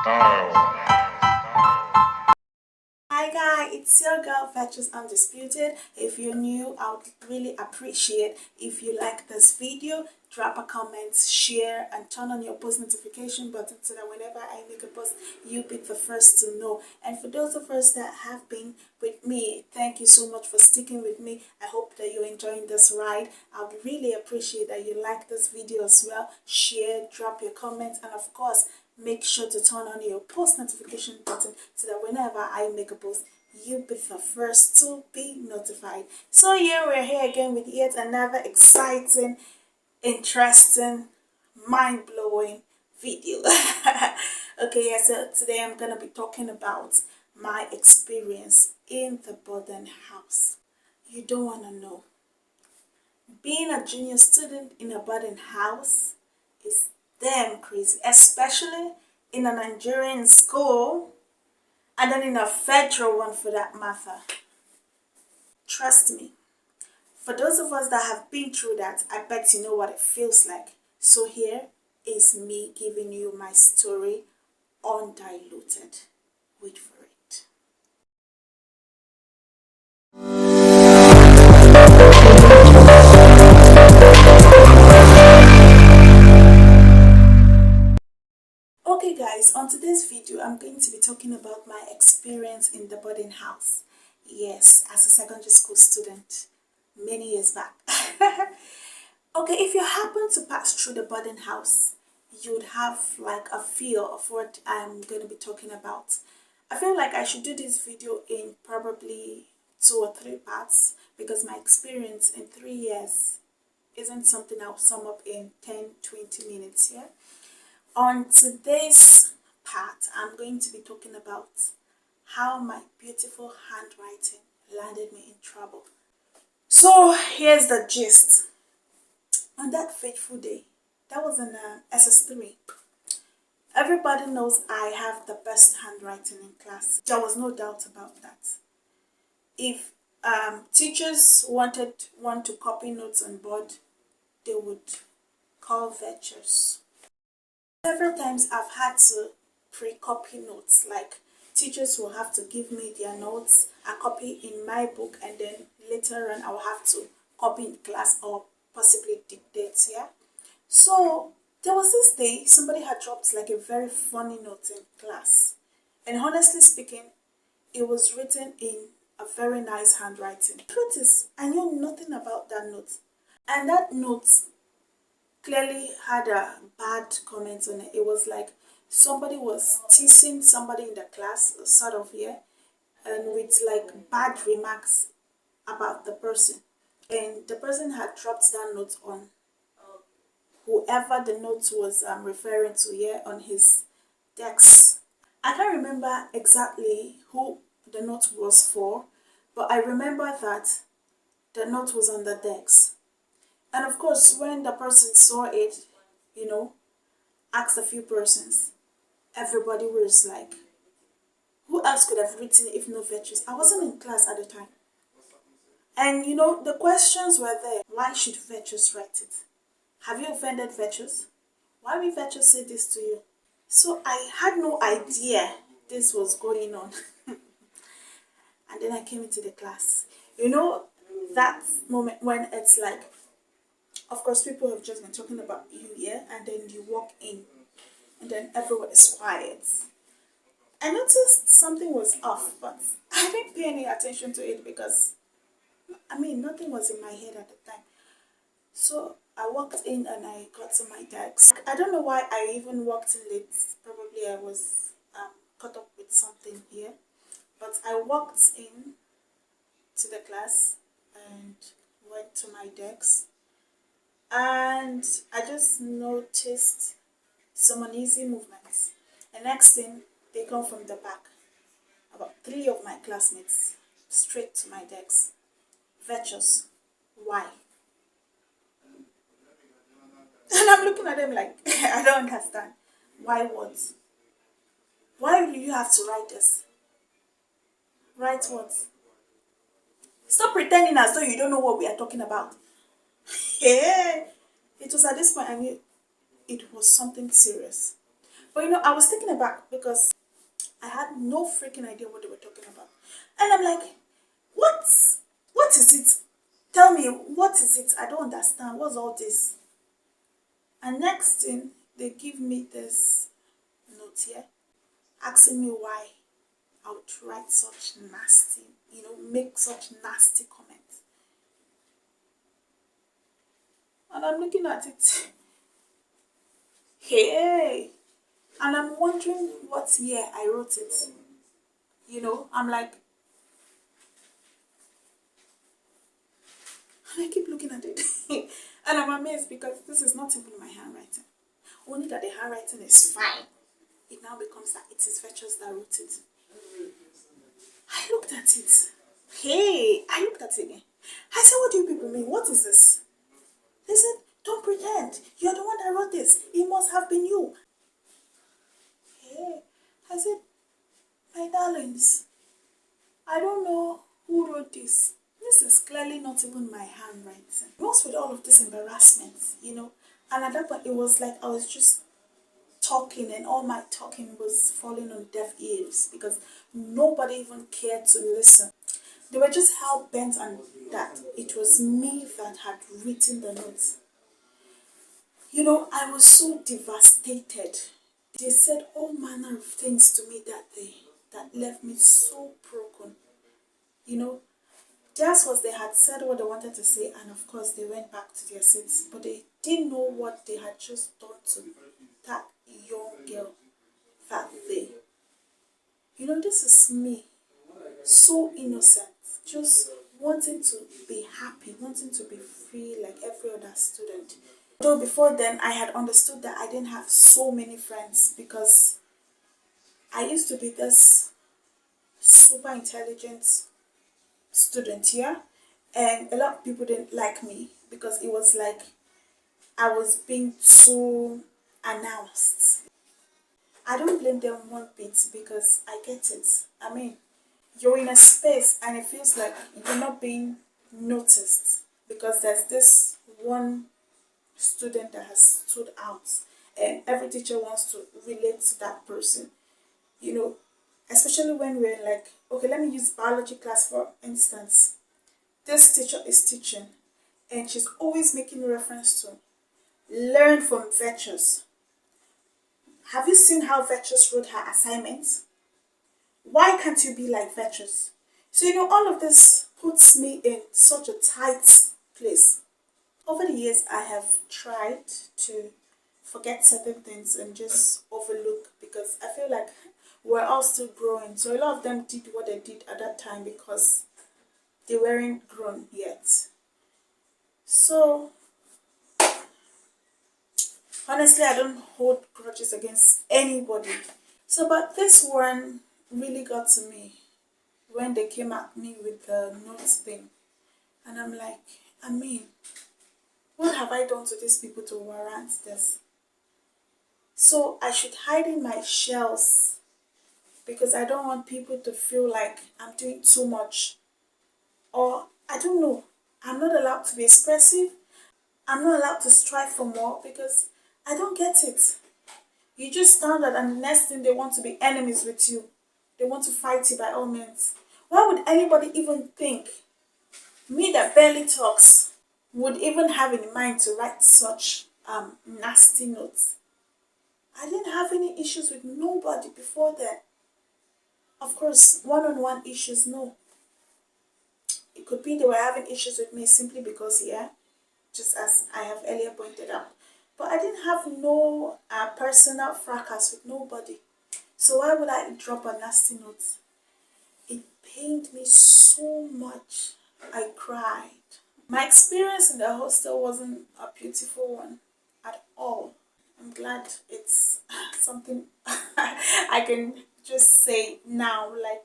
Hi guys, it's your girl Virtuous Undisputed. If you're new, I would really appreciate if you like this video, drop a comment, share, and turn on your post notification button so that whenever I make a post, you'll be the first to know. And for those of us that have been with me, thank you so much for sticking with me. I hope that you're enjoying this ride. I would really appreciate that you like this video as well, share, drop your comments, and of course, make sure to turn on your post notification button so that whenever I make a post, you'll be the first to be notified. So yeah, we're here again with yet another exciting, interesting, mind-blowing video. Okay, yeah, so today I'm gonna be talking about my experience in the boarding house. You don't wanna know. Being a junior student in a boarding house is damn crazy, especially in a Nigerian school and then in a federal one for that matter. Trust me, for those of us that have been through that, I bet you know what it feels like. So here is me giving you my story undiluted. Wait for it. Okay guys, on today's video, I'm going to be talking about my experience in the boarding house. Yes, as a secondary school student, many years back. Okay, if you happen to pass through the boarding house, you'd have like a feel of what I'm going to be talking about. I feel like I should do this video in probably 2 or 3 parts because my experience in 3 years isn't something I'll sum up in 10-20 minutes here. On today's part, I'm going to be talking about how my beautiful handwriting landed me in trouble. So here's the gist. On that fateful day, that was in SS3. Everybody knows I have the best handwriting in class. There was no doubt about that. If teachers wanted one to copy notes on board, they would call Virtuous. Several times I've had to pre-copy notes, like teachers will have to give me their notes, a copy in my book, and then later on I will have to copy in class or possibly dictate, yeah? So there was this day somebody had dropped like a very funny note in class. And honestly speaking, it was written in a very nice handwriting. The truth is, I knew nothing about that note. And that note clearly had a bad comment on it. It was like somebody was teasing somebody in the class, sort of, yeah, and with like bad remarks about the person. And the person had dropped that note on whoever the note was referring to, yeah, on his desk. I can't remember exactly who the note was for, but I remember that the note was on the desk. And of course, when the person saw it, you know, asked a few persons, everybody was like, who else could have written it if not Virtuous? I wasn't in class at the time. And you know, the questions were there. Why should Virtuous write it? Have you offended Virtuous? Why will Virtuous say this to you? So I had no idea this was going on. And then I came into the class. You know, that moment when it's like, of course, people have just been talking about you, yeah, and then you walk in, and then everyone is quiet. I noticed something was off, but I didn't pay any attention to it because, I mean, nothing was in my head at the time. So I walked in and I got to my desk. I don't know why I even walked in late. Probably I was caught up with something here. But I walked in to the class and went to my desk. And I just noticed some uneasy movements. The next thing, they come from the back. About 3 of my classmates, straight to my desk. Virtuous, why? And I'm looking at them like, I don't understand. Why what? Why do you have to write this? Write what? Stop pretending as though you don't know what we are talking about. Yeah. It was at this point I knew it was something serious. But I was taken aback because I had no freaking idea what they were talking about. And I'm like, what? What is it? Tell me, what is it? I don't understand. What's all this? And next thing, they give me this note here asking me why I would write such nasty, make such nasty comments. And I'm looking at it. Hey! And I'm wondering what year I wrote it. I'm like, and I keep looking at it. And I'm amazed because this is not even my handwriting. Only that the handwriting is fine. It now becomes that it is Virtuous that wrote it. I looked at it. Hey, I looked at it again. I said, what do you people mean? What is this? They said, don't pretend. You're the one that wrote this. It must have been you. Hey, I said, my darlings, I don't know who wrote this. This is clearly not even my handwriting. What's with all of this embarrassment? And at that point, it was like I was just talking and all my talking was falling on deaf ears because nobody even cared to listen. They were just hell bent on that it was me that had written the notes. I was so devastated. They said all manner of things to me that day that left me so broken. Just was they had said what they wanted to say, and of course they went back to their seats, but they didn't know what they had just done to that young girl that day. This is me, so innocent, just wanting to be happy, wanting to be free like every other student. Though before then, I had understood that I didn't have so many friends because I used to be this super intelligent student here, and a lot of people didn't like me because it was like I was being too announced. I don't blame them one bit because I get it. I mean, you're in a space and it feels like you're not being noticed because there's this one student that has stood out and every teacher wants to relate to that person, you know, especially when we're like, okay, let me use biology class for instance. This teacher is teaching and she's always making reference to learn from Virtuous. Have you seen how Virtuous wrote her assignments? Why can't you be like Virtuous? So, all of this puts me in such a tight place. Over the years, I have tried to forget certain things and just overlook because I feel like we're all still growing. So, a lot of them did what they did at that time because they weren't grown yet. So, honestly, I don't hold grudges against anybody. So, but this one really got to me when they came at me with the notes thing. And I'm like, I mean, what have I done to these people to warrant this? So I should hide in my shells because I don't want people to feel like I'm doing too much. Or, I don't know, I'm not allowed to be expressive. I'm not allowed to strive for more because I don't get it. You just stand out and the next thing they want to be enemies with you. They want to fight you by all means. Why would anybody even think me that barely talks would even have in mind to write such nasty notes? I didn't have any issues with nobody before that. Of course, one-on-one issues, no. It could be they were having issues with me simply because, yeah, just as I have earlier pointed out. But I didn't have no personal fracas with nobody. So why would I drop a nasty note? It pained me so much. I cried. My experience in the hostel wasn't a beautiful one at all. I'm glad it's something I can just say now, like,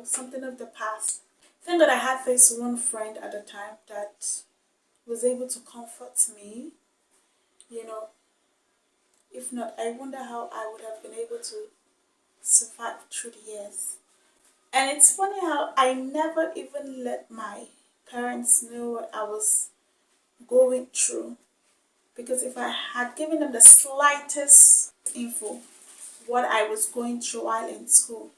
something of the past. Thank God I had this one friend at the time that was able to comfort me, you know. If not, I wonder how I would have been able to survive through the years. And it's funny how I never even let my parents know what I was going through. Because if I had given them the slightest info, what I was going through while in school.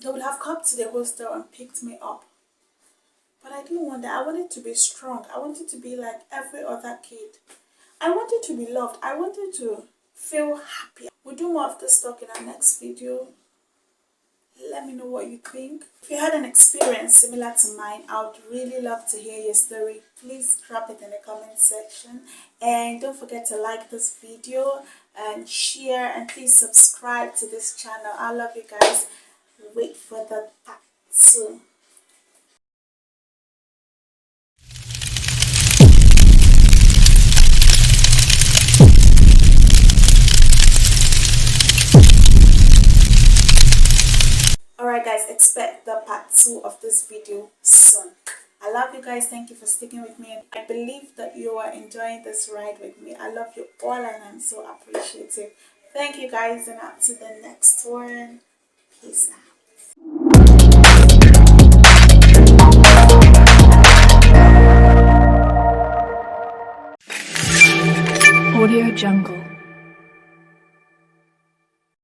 They would have come to the hostel and picked me up. But I didn't want that. I wanted to be strong. I wanted to be like every other kid. I wanted to be loved. I wanted to feel happy. We'll do more of this talk in our next video. Let me know what you think. If you had an experience similar to mine, I would really love to hear your story. Please drop it in the comment section. And don't forget to like this video and share, and please subscribe to this channel. I love you guys. Wait for the part 2. Alright guys, expect the part 2 of this video soon. I love you guys. Thank you for sticking with me, and I believe that you are enjoying this ride with me. I love you all and I'm so appreciative. Thank you guys, and up to the next one. Peace out. Audio Jungle.